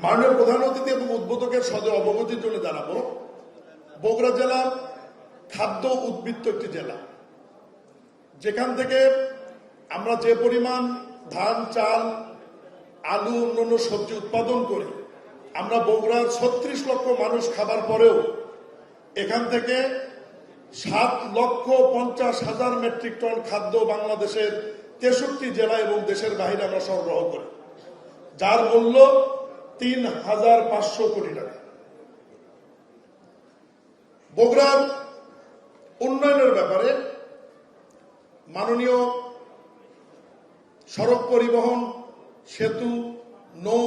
মাননীয় প্রধান অতিথি এবং উদ্বোধকের সদে অবগতির জন্য জানাবো, বগুড়া জেলা খাদ্য উদ্বৃত্ত একটি জেলা, যেখান থেকে আমরা যে পরিমাণ ধান, চাল, আলু, অন্যান্য সবজি উৎপাদন করি, আমরা বগুড়ার 36 লক্ষ মানুষ খাবার পরেও এখান থেকে 7,50,000 মেট্রিক টন খাদ্য বাংলাদেশের 63 জেলা এবং দেশের বাইরে আমরা সরবরাহ করি, যার মূল্য 3,500 কোটি টাকা। বগুড়ার উন্নয়নের ব্যাপারে মাননীয় সড়ক পরিবহন, সেতু, নৌ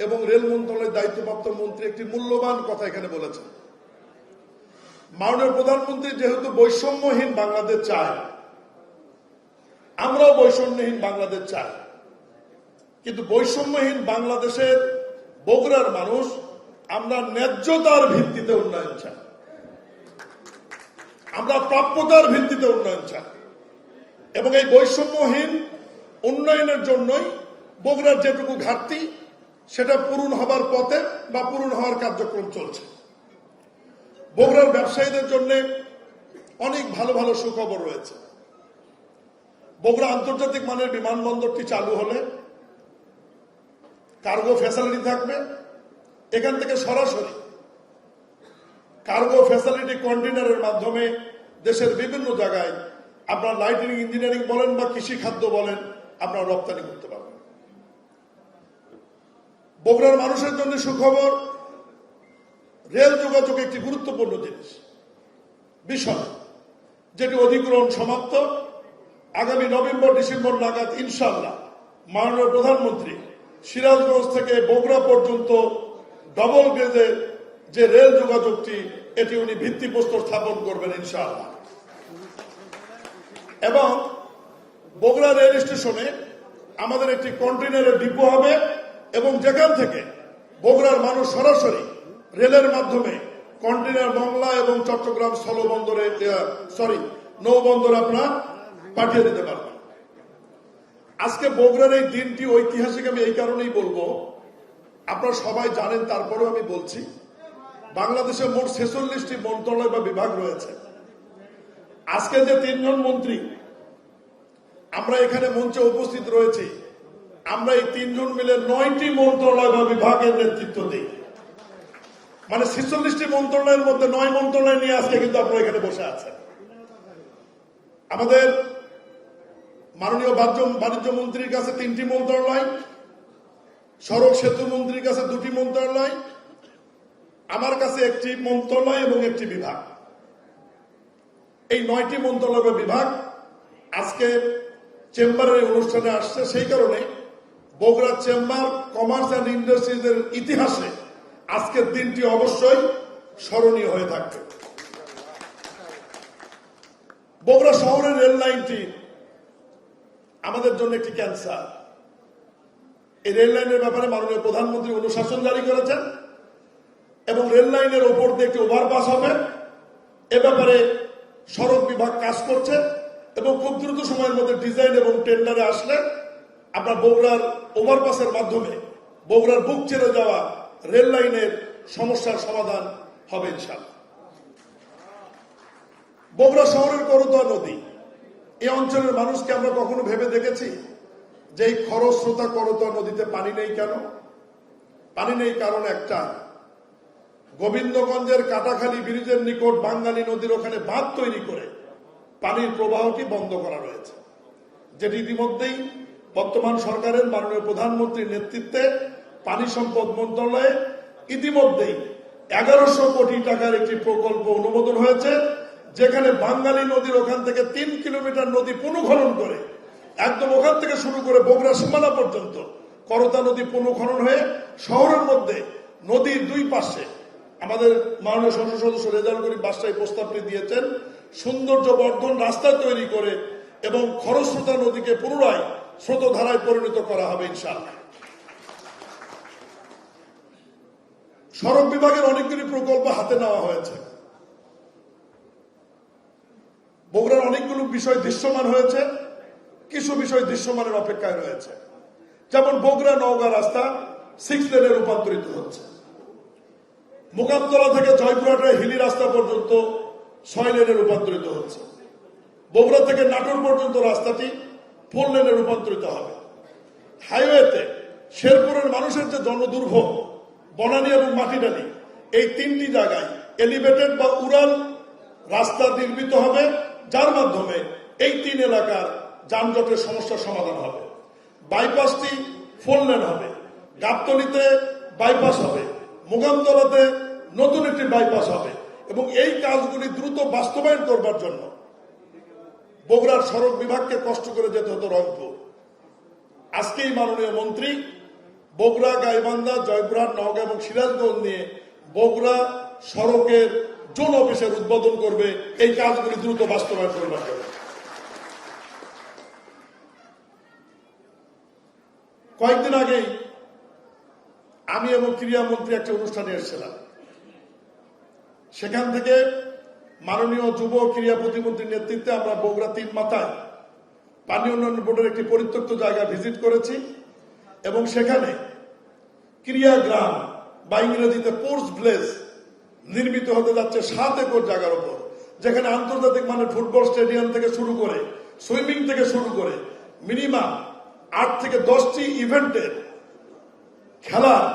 এবং রেল মন্ত্রণালয়ের দায়িত্বপ্রাপ্ত মন্ত্রী একটি মূল্যবান কথা এখানে বলেছেন। মাননীয় প্রধানমন্ত্রী যেহেতু বৈষম্যহীন বাংলাদেশ চায়, আমরাও বৈষম্যহীন বাংলাদেশ চাই, কিন্তু বৈষম্যহীন বাংলাদেশের বগুড়ার মানুষ আমরা ন্যায্যতার ভিত্তিতে উন্নয়ন চাই, আমরা প্রাপ্যতার ভিত্তিতে উন্নয়ন চাই এবং এই বৈষম্যহীন উন্নয়নের জন্যই বগুড়ার যেটুকু ঘাটতি সেটা পূরণ হবার পথে বা পূরণ হওয়ার কার্যক্রম চলছে। বগুড়ার ব্যবসায়ীদের জন্য অনেক ভালো ভালো সুখবর রয়েছে। বগুড়া আন্তর্জাতিক মানের বিমানবন্দরটি চালু হলে কার্গো ফ্যাসিলিটি থাকবে, এখান থেকে সরাসরি কার্গো ফ্যাসিলিটি কন্টেনারের মাধ্যমে দেশের বিভিন্ন জায়গায় আপনার লাইটিং ইঞ্জিনিয়ারিং বলেন বা কৃষি খাদ্য বলেন, আপনারা রপ্তানি করতে পারবেন। বগুড়ার মানুষের জন্য সুখবর, রেল যোগাযোগ একটি গুরুত্বপূর্ণ বিষয়, যেটি অধিগ্রহণ সমাপ্ত। আগামী নভেম্বর-ডিসেম্বর নাগাদ ইনশাআল্লাহ মাননীয় প্রধানমন্ত্রী সিরাজগঞ্জ থেকে বগুড়া পর্যন্ত ডবল গেজের যে রেল যোগাযোগটি, এটি উনি ভিত্তিপ্রস্তর স্থাপন করবেন ইনশাআল্লাহ। এবং বগুড়া রেল স্টেশনে আমাদের একটি কন্টেনারের ডিপো হবে এবং যেখান থেকে বগুড়ার মানুষ সরাসরি রেলের মাধ্যমে কন্টেনার মংলা এবং চট্টগ্রাম স্থলবন্দরে নৌবন্দরে আপনারা পাঠিয়ে দিতে পারবেন। আজকে বগুড়ার এই দিনটি ঐতিহাসিক আমি এই কারণেই বলবো, আপনারা সবাই জানেন, তারপরেও আমি বলছি, বাংলাদেশে মোট 46টি মন্ত্রণালয় বা বিভাগ রয়েছে। আজকে যে 3 জন মন্ত্রী আমরা এখানে মঞ্চে উপস্থিত রয়েছি, আমরা এই 3 জন মিলে 9টি মন্ত্রণালয় বা বিভাগের নেতৃত্ব দিই। মানে 46টি মন্ত্রণালয়ের মধ্যে 9 মন্ত্রণালয় নিয়ে আজকে কিন্তু আপনারা এখানে বসে আছেন। আমাদের মাননীয় বাণিজ্য মন্ত্রীর কাছে 3টি মন্ত্রণালয়, সড়ক সেতু মন্ত্রীর কাছে 2টি মন্ত্রণালয়, আমার কাছে 1টি মন্ত্রণালয় এবং 1টি বিভাগ। এই 9টি মন্ত্রণালয় বা বিভাগ আজকে চেম্বারের অনুষ্ঠানে আসছে। সেই কারণে Bogura chamber commerce and industries এর ইতিহাসে আজকের দিনটি অবশ্যই স্মরণীয় হয়ে থাকবে। বগুড়া শহরের রেল লাইনটি আমাদের জন্য একটি ক্যান্সার। এই রেল লাইনের ব্যাপারে মাননীয় প্রধানমন্ত্রী অনুশাসন জারি করেছেন এবং রেল লাইনের ওপর দিয়ে একটি ওভারপাস হবে, এ ব্যাপারে সড়ক বিভাগ কাজ করছে এবং খুব দ্রুত সময়ের মধ্যে ডিজাইন এবং টেন্ডারে আসলে আপনার বগুড়ার ওভারপাসের মাধ্যমে বগুড়ার বুক ছেড়ে যাওয়া রেল লাইনের সমস্যার সমাধান হবে ইনশাআল্লাহ। বগুড়া শহরের করতোয়া নদী, এই অঞ্চলের মানুষকে আমরা কখনো ভেবে দেখেছি যে এই খরস্রোতা করতোয়া নদীতে পানি নেই কেন? পানি নেই কারণ একটা, গোবিন্দগঞ্জের কাটাখালী ব্রিজের নিকট বাঙ্গালী নদীর ওখানে বাঁধ তৈরি করে পানির প্রবাহটি বন্ধ করা রয়েছে, যেটি ইতিমধ্যেই বর্তমান সরকারের মাননীয় প্রধানমন্ত্রীর নেতৃত্বে পানি সম্পদ মন্ত্রণালয়ে ইতিমধ্যেই 1100 কোটি টাকার একটি প্রকল্প অনুমোদন হয়েছে, যেখানে বাঙ্গালী নদীর ওখান থেকে 3 কিলোমিটার নদী পুনঃখনন করে একদম ওখান থেকে শুরু করে বগুড়া সীমানা পর্যন্ত করতা নদী পুনঃখনন হয়ে শহরের মধ্যে নদীর 2 পাশে আমাদের মাননীয় সংসদ সদস্য রেজাউল করিম বাদশাহী প্রস্তাবটি দিয়েছেন, সৌন্দর্য বর্ধন রাস্তা তৈরি করে এবং খরস্রোতা নদীকে পুনরায় স্রোতধারায় পরিণত করা হবে ইনশাআল্লাহ। সড়ক বিভাগের অনেকগুলি প্রকল্প হাতে নেওয়া হয়েছে। বগুড়ার অনেকগুলো বিষয় দৃশ্যমান হয়েছে, কিছু বিষয় দৃশ্যমানের অপেক্ষায় রয়েছে। যেমন বগুড়া নওগাঁ রাস্তা 6 লেনে রূপান্তরিত হচ্ছে। মোকামতলা থেকে জয়পুরহাটের হিলি রাস্তা পর্যন্ত 6 লেনে রূপান্তরিত হচ্ছে। বগুড়া থেকে নাটোর পর্যন্ত রাস্তাটি 4 লেনে রূপান্তরিত হবে। হাইওয়েতে শেরপুরের মানুষের যে জনদুর্ভোগ, বনানী এবং মাটিডালি, এই 3টি জায়গায় এলিভেটেড বা উড়াল রাস্তা নির্মিত হবে, যার মাধ্যমে এই 3 এলাকার যানজটের সমস্যার সমাধান হবে। বাইপাসটি 4 লেন হবে। গাবতলীতে বাইপাস হবে, মোগামতলাতে নতুন একটি বাইপাস হবে এবং এই কাজগুলি দ্রুত বাস্তবায়ন করবার জন্য বগুড়ার সড়ক বিভাগকে কষ্ট করে যেতে হতো রংপুর। আজকেই মাননীয় মন্ত্রী বগুড়া, গাইবান্ধা, জয়পুরহাট, নওগাঁ এবং সিরাজগঞ্জ নিয়ে বগুড়া সড়কের জোন অফিসের উদ্বোধন করবে এই কাজগুলি দ্রুত বাস্তবায়ন করবার জন্য। কয়েকদিন আগেই আমি এবং ক্রীড়ামন্ত্রী একটা অনুষ্ঠানে এসেছিলাম। সেখান থেকে মাননীয় যুব ক্রীড়া প্রতিমন্ত্রীর নেতৃত্বে আমরা বগুড়া 3 মাথায় পানি উন্নয়ন বোর্ডের একটি পরিত্যক্ত জায়গা ভিজিট করেছি এবং সেখানে ক্রীড়া গ্রাম বা ইংরেজিতে স্পোর্টস ভিলেজ নির্মিত হতে যাচ্ছে 7 একর জায়গার উপর, যেখানে আন্তর্জাতিক মানের ফুটবল স্টেডিয়াম থেকে শুরু করে সুইমিং থেকে শুরু করে মিনিমাম 8 থেকে 10টি ইভেন্টের খেলার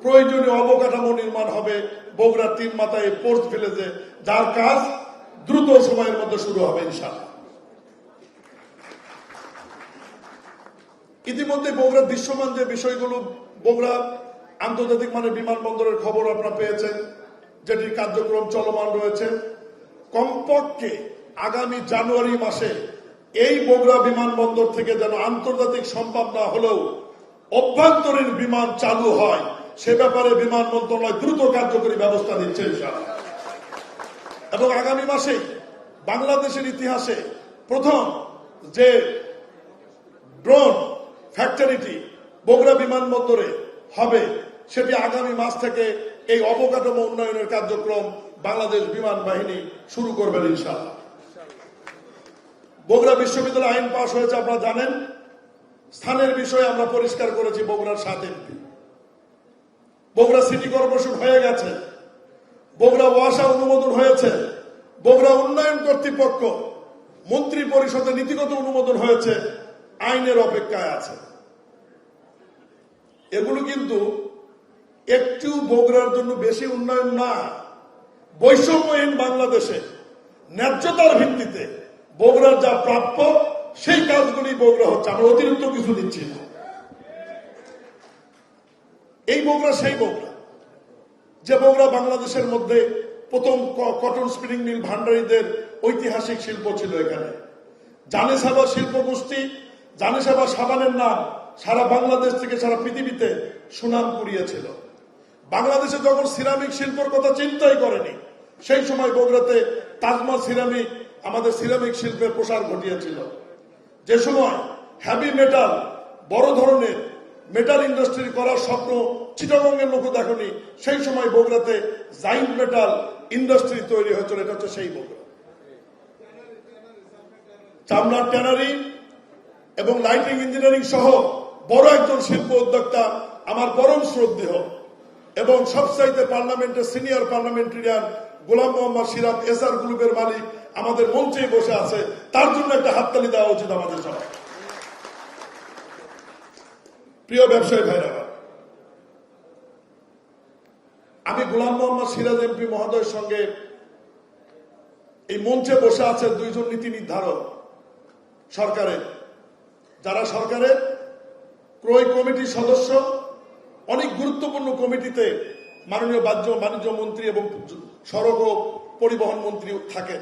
প্রয়োজনীয় অবকাঠামো নির্মাণ হবে বগুড়ার 3 মাথায় স্পোর্টস ভিলেজে, যার কাজ দ্রুত সময়ের মধ্যে শুরু হবে ইনশাআল্লাহ। ইতিমধ্যে বগুড়ার দৃশ্যমান যে বিষয়গুলো, বগুড়া আন্তর্জাতিক মানের বিমানবন্দরের খবর আপনারা পেয়েছেন, যেটির কার্যক্রম চলমান রয়েছে। কমপক্ষে আগামী জানুয়ারি মাসে এই বগুড়া বিমানবন্দর থেকে যেন আন্তর্জাতিক সম্ভব না হলেও অভ্যন্তরীণ বিমান চালু হয়, সে ব্যাপারে বিমান মন্ত্রণালয় দ্রুত কার্যকরী ব্যবস্থা নিচ্ছে ইনশাআল্লাহ। এবং আগামী মাসে বাংলাদেশের ইতিহাসে প্রথম যে ড্রোন ফ্যাক্টরিটি বগুড়া বিমানবন্দরে হবে, সেটি আগামী মাস থেকে এই অবকাঠামো উন্নয়নের কার্যক্রম বাংলাদেশ বিমান বাহিনী শুরু করবেন ইনশাআল্লাহ। বগুড়া বিশ্ববিদ্যালয় আইন পাশ হয়েছে, আপনারা জানেন। স্থানের বিষয়ে আমরা পরিষ্কার করেছি বগুড়ার 7 এমপি। বগুড়া সিটি কর্পোরেশন হয়ে গেছে, বগুড়া ওয়াসা অনুমোদন হয়েছে, বগুড়া উন্নয়ন কর্তৃপক্ষ মন্ত্রী পরিষদে নীতিগত অনুমোদন হয়েছে, আইনের অপেক্ষায় আছে। এগুলো কিন্তু একটু বগুড়ার জন্য বেশি উন্নয়ন না। বৈষম্যহীন বাংলাদেশে ন্যায্যতার ভিত্তিতে বগুড়ার যা প্রাপ্য সেই কাজগুলি বগুড়া হচ্ছে, আমরা অতিরিক্ত কিছু দিচ্ছি না। এই বগুড়া সেই বগুড়া যে বগুড়া বাংলাদেশের মধ্যে প্রথম কটন স্পিনিং মিল ভান্ডারীদের ঐতিহাসিক শিল্প ছিল। এখানে জানেসাবা শিল্প গোষ্ঠী, জানেসাবা সাবানের নাম সারা বাংলাদেশ থেকে সারা পৃথিবীতে সুনাম কুড়িয়েছিল। বাংলাদেশে যখন সিরামিক শিল্পের কথা চিন্তাই করেনি, সেই সময় বগুড়াতে তাজমা সিরামিক আমাদের সিরামিক শিল্পের প্রসার ঘটিয়েছিল। যে সময় হেভি মেটাল, বড় ধরনের মেটাল ইন্ডাস্ট্রি করার স্বপ্ন চিটাগংয়ের লোক দেখেনি, সেই সময় বগুড়াতে জাইন্ট মেটাল ইন্ডাস্ট্রি তৈরি হয়েছিল। এটা হচ্ছে সেই বগুড়া। চামড়ার ট্যানারি এবং লাইটিং ইঞ্জিনিয়ারিং সহ বড় একজন শিল্প উদ্যোক্তা, আমার পরম শ্রদ্ধেয় এবং সবচাইতে পার্লামেন্টের সিনিয়র পার্লামেন্টেরিয়ান গোলাম মোহাম্মদ সিরাজ এসআর গ্রুপের মালিক আমাদের মঞ্চে বসে আছে, তার জন্য একটা হাততালি দেওয়া উচিত আমাদের সবাই। প্রিয় ব্যবসায়ী ভাইরা, আমি গোলাম মোহাম্মদ সিরাজ এমপি মহোদয়ের সঙ্গে এই মঞ্চে বসে আছে 2 জন নীতি নির্ধারক সরকারের, যারা সরকারের ক্রয় কমিটির সদস্য, অনেক গুরুত্বপূর্ণ কমিটিতে মাননীয় বাণিজ্য মন্ত্রী এবং সড়ক ও পরিবহন মন্ত্রী থাকেন।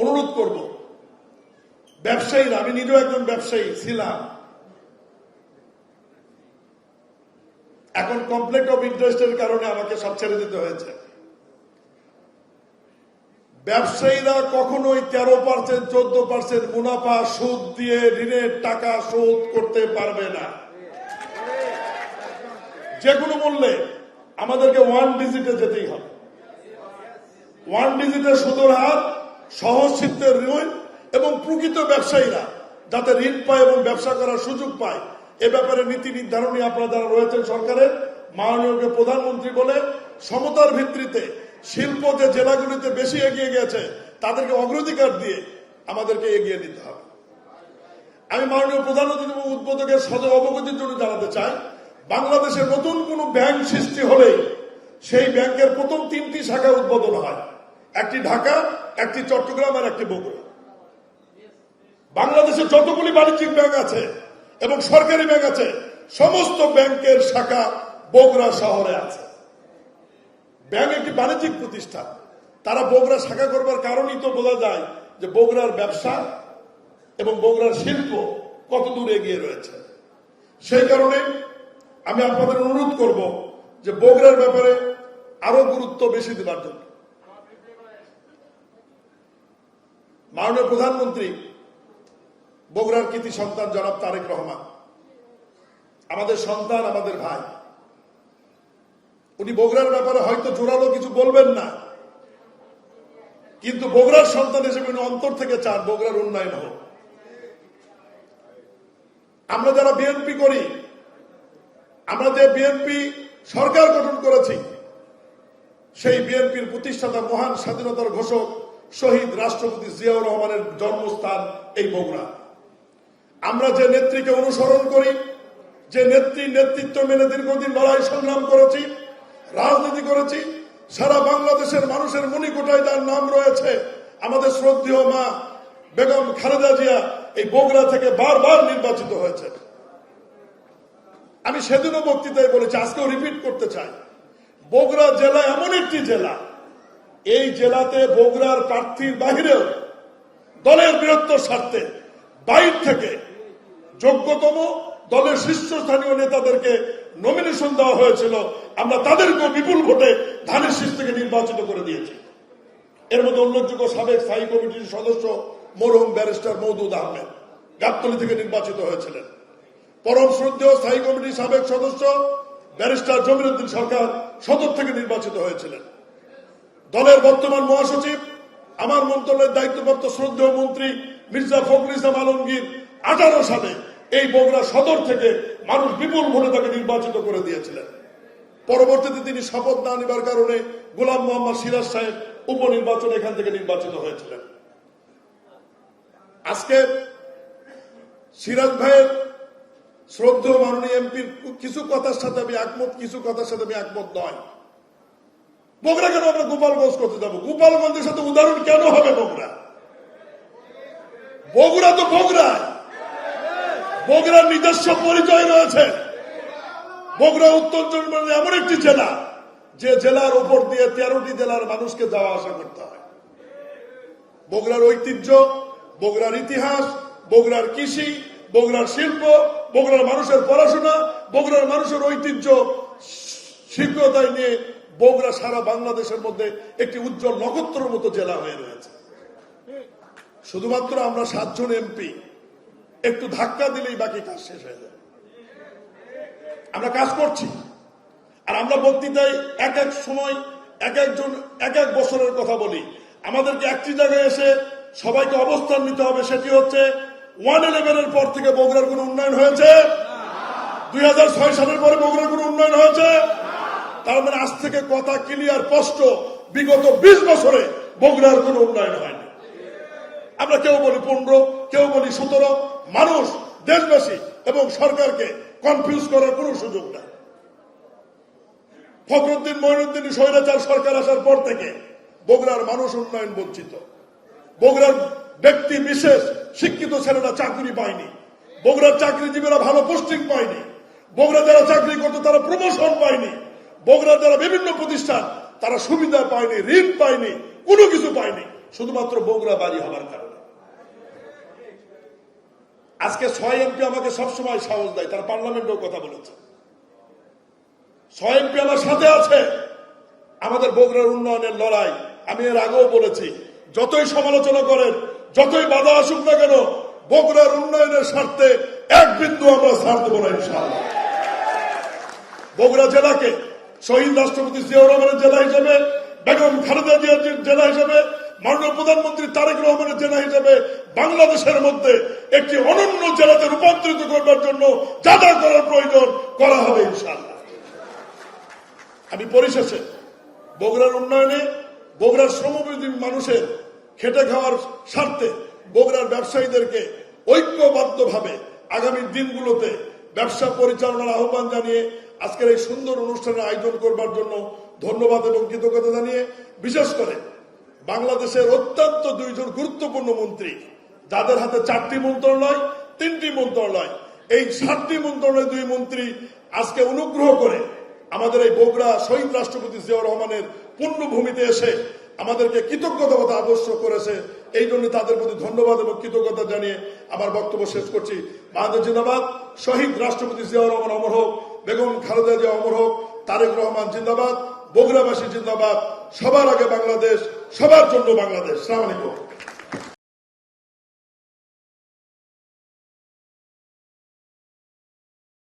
অনুরোধ করব ব্যবসায়ীরা, আমি নিজেও একজন ব্যবসায়ী ছিলাম, এখন কনফ্লিক্ট অফ ইন্টারেস্টের কারণে আমাকে সব ছেড়ে দিতে হয়েছে। ব্যবসায়ীরা কখনোই 13%, 14% মুনাফা সুদ দিয়ে ঋণের টাকা শোধ করতে পারবে না। যে কোনো মূল্যে আমাদেরকে 1 ডিজিটে যেতেই হবে। 1 ডিজিটের সুদের হার, সহজ চিত্তের ঋণ এবং প্রকৃত ব্যবসায়ীরা যাতে ঋণ পায় এবং ব্যবসা করার সুযোগ পায়, এ ব্যাপারে নীতি নির্ধারণী আপনারা যারা রয়েছেন সরকারের, মাননীয় প্রধানমন্ত্রী বলে সমতার ভিত্তিতে শিল্প যে জেলাগুলিতে বেশি এগিয়ে গেছে তাদেরকে অগ্রাধিকার দিয়ে আমাদেরকে এগিয়ে নিতে হবে। আমি মাননীয় প্রধানমন্ত্রী এবং উদ্বোধকের সদয় অবগতির জন্য জানাতে চাই, বাংলাদেশে নতুন কোন ব্যাংক সৃষ্টি হলে সেই ব্যাংকের প্রথম 3টি শাখা উদ্বোধন হয়, একটি ঢাকা, একটি চট্টগ্রাম আর একটি বগুড়া। বাংলাদেশে যতগুলি বাণিজ্যিক ব্যাংক আছে এবং সরকারি ব্যাংক আছে সমস্ত ব্যাংকের শাখা বগুড়া শহরে আছে। ব্যাংক একটি বাণিজ্যিক প্রতিষ্ঠান, তারা বগুড়া শাখা করবার কারণই তো বোঝা যায় যে বগুড়ার ব্যবসা এবং বগুড়ার শিল্প কত দূর এগিয়ে রয়েছে। সেই কারণে আমি আপনাদের অনুরোধ করব যে বগুড়ার ব্যাপারে আরো গুরুত্ব বেশি দেওয়ার জন্য। মাননীয় প্রধানমন্ত্রী বগুড়ার কৃতি সন্তান জনাব তারেক রহমান, আমাদের সন্তান, আমাদের ভাই। উনি বগুড়ার ব্যাপারে হয়তো জোরালো কিছু বলবেন না, কিন্তু বগুড়ার সন্তান হিসেবে উনি অন্তর থেকে চান বগুড়ার উন্নয়ন হোক। আমরা যারা বিএনপি করি, আমরা যে বিএনপি সরকার গঠন করেছি, সেই বিএনপির প্রতিষ্ঠাতা মহান স্বাধীনতার ঘোষক শহীদ রাষ্ট্রপতি জিয়াউর রহমানের জন্মস্থান এই বগুড়া। আমরা যে নেত্রীকে অনুসরণ করি, যে নেতৃত্ব মেনে দীর্ঘদিন লড়াই সংগ্রাম করেছি, রাজনীতি করেছি, সারা বাংলাদেশের মানুষের মণিকোটায় তার নাম রয়েছে। আমাদের শ্রদ্ধেয় মা বেগম খালেদা জিয়া এই বগুড়া থেকে বারবার নির্বাচিত হয়েছে। আমি সেদিনও বক্তৃতায় বলেছি, আজকেও রিপিট করতে চাই, বগুড়া জেলা এমন একটি জেলা, এই জেলাতে বগুড়ার প্রার্থীর বাহিরেও দলের বৃহত্তর স্বার্থে বাইর থেকে যোগ্যতম দলের শীর্ষস্থানীয় নেতাদেরকে নমিনেশন দেওয়া হয়েছিল। আমরা তাদেরকেও বিপুল ভোটে ধানের শীষ থেকে নির্বাচিত করে দিয়েছি। এর মধ্যে উল্লেখযোগ্য সাবেক স্থায়ী কমিটির সদস্য মরহুম ব্যারিস্টার মওদুদ আহমেদ গাবতলী থেকে নির্বাচিত হয়েছিলেন। পরম শ্রদ্ধেয় স্থায়ী কমিটির সাবেক সদস্য ব্যারিস্টার জমিরুদ্দিন সরকার সদর থেকে নির্বাচিত হয়েছিলেন। দলের বর্তমান মহাসচিব, আমার মন্ত্রণালয়ের দায়িত্বপ্রাপ্ত শ্রদ্ধেয় মন্ত্রী মির্জা ফখরুল ইসলাম আলমগীর 18 সালে এই বগুড়া সদর থেকে মানুষ বিপুল ভোটে তাকে নির্বাচিত করে দিয়েছিলেন। পরবর্তীতে তিনি শপথ না নেবার কারণে গোলাম মোহাম্মদ সিরাজ সাহেব উপনির্বাচনে এখান থেকে নির্বাচিত হয়েছিলেন। আজকে সিরাজ ভাইয়ের শ্রদ্ধেয় মাননীয় এমপির কিছু কথার সাথে আমি একমত, কিছু কথার সাথে আমি একমত নয়। বগুড়া কেন আমরা গোপালগঞ্জ করতে যাবো? গোপালগঞ্জের সাথে উদাহরণ কেন হবে বগুড়া? বগুড়া তো বগুড়ায়, বগুড়ার নিজস্ব পরিচয় রয়েছে। বগুড়া উত্তর চব্বিশ এমন একটি জেলা, যে জেলার উপর দিয়ে 13টি জেলার মানুষকে যাওয়া আসা করতে হয়। বগুড়ার ঐতিহ্য, বগুড়ার ইতিহাস, বগুড়ার কৃষি, বগুড়ার শিল্প, বগুড়ার মানুষের পড়াশোনা, বগুড়ার মানুষের ঐতিহ্য স্বীকৃতায় নিয়ে বগুড়া সারা বাংলাদেশের মধ্যে একটি উজ্জ্বল নক্ষত্রের মতো জেলা হয়ে রয়েছে। শুধুমাত্র আমরা 7 জন এমপি একটু ধাক্কা দিলেই বাকি কাজ শেষ হয়ে যায়। আমরা কাজ করছি, আর আমরা বক্তৃতায় এক এক সময় এক একজন এক এক বছরের কথা বলি। আমাদেরকে একটি জায়গায় এসে সবাইকে অবস্থান নিতে হবে, সেটি হচ্ছে 111-এর পর থেকে বগুড়ার কোন উন্নয়ন হয়েছে? 2006 সালের পরে বগুড়ার কোন উন্নয়ন হয়েছে? তার মানে আজ থেকে কথা ক্লিয়ার স্পষ্ট, বিগত 20 বছরে বগুড়ার কোন উন্নয়ন হয়নি। আমরা কেউ বলি 15, কেউ বলি 17। মানুষ, দেশবাসী এবং সরকারকে কনফিউজ করার কোন সুযোগ নাই। ফখরুদ্দিন মঈনুদ্দিন স্বৈরাচার সরকার আসার পর থেকে বগুড়ার মানুষ উন্নয়ন বঞ্চিত। বগুড়ার ব্যক্তি বিশেষ শিক্ষিত ছেলেরা চাকরি পায়নি, বগুড়ার চাকরিজীবীরা ভালো পোস্টিং পায়নি, বগুড়া যারা চাকরি করতো তারা প্রমোশন পায়নি, বগুড়া যারা বিভিন্ন প্রতিষ্ঠান তারা সুবিধা পায়নি, ঋণ পায়নি, কোনো কিছু পায়নি, শুধুমাত্র বগুড়া বাড়ি হওয়ার কারণে। আজকে 6 এমপি আমাকে সবসময় সাহস দেয়, তার পার্লামেন্টেও কথা বলেছে। 6 এমপি আমার সাথে আছে। আমাদের বগুড়ার উন্নয়নের লড়াই, আমি এর আগেও বলেছি, যতই সমালোচনা করেন, যতই বাধা আসুক না কেন, বগুড়ার উন্নয়নের স্বার্থে এক বিন্দু আমরা ছাড় দেব না ইনশাআল্লাহ। বগুড়া জেলাকে শহীদ রাষ্ট্রপতি জিয়াউর রহমানের জেলা হিসেবে, বেগম খালেদা জিয়ার জেলা হিসেবে, মাননীয় প্রধানমন্ত্রী তারেক রহমানের জেলা হিসেবে বাংলাদেশের মধ্যে একটি অনন্য জেলাতে রূপান্তরিত করবার জন্য যা যা করার প্রয়োজন করা হবে ইনশাআল্লাহ। আমি পরিশেষে বগুড়ার উন্নয়নে, বগুড়ার শ্রমজীবী মানুষের খেটে খাওয়ার স্বার্থে বগুড়ার ব্যবসায়ীদেরকে ঐক্যবদ্ধভাবে আগামী দিনগুলোতে ব্যবসা পরিচালনার আহ্বান জানিয়ে আজকের এই সুন্দর অনুষ্ঠানের আয়োজন করবার জন্য ধন্যবাদ এবং কৃতজ্ঞতা জানিয়ে, বিশেষ করে বাংলাদেশের অত্যন্ত দুইজন গুরুত্বপূর্ণ মন্ত্রী, যাদের হাতে 4টি মন্ত্রণালয়, 3টি মন্ত্রণালয়, এই 7টি মন্ত্রণালয় 2 মন্ত্রী আজকে অনুগ্রহ করে আমাদের এই বগুড়া শহীদ রাষ্ট্রপতি জিয়াউর রহমানের পুণ্যভূমিতে এসে আমাদেরকে কৃতজ্ঞতা আদর্শ করেছে। এই জন্য তাদের প্রতি ধন্যবাদ এবং কৃতজ্ঞতা জানিয়ে আমার বক্তব্য শেষ করছি। বাংলাদেশ জিন্দাবাদ, শহীদ রাষ্ট্রপতি জিয়াউর রহমান অমর হোক, বেগম খালেদা জিয়া অমর হোক, তারেক রহমান জিন্দাবাদ, বগুড়াবাসী জিন্দাবাদ, সবার আগে বাংলাদেশ, সবার জন্য বাংলাদেশ। আসসালামু আলাইকুম।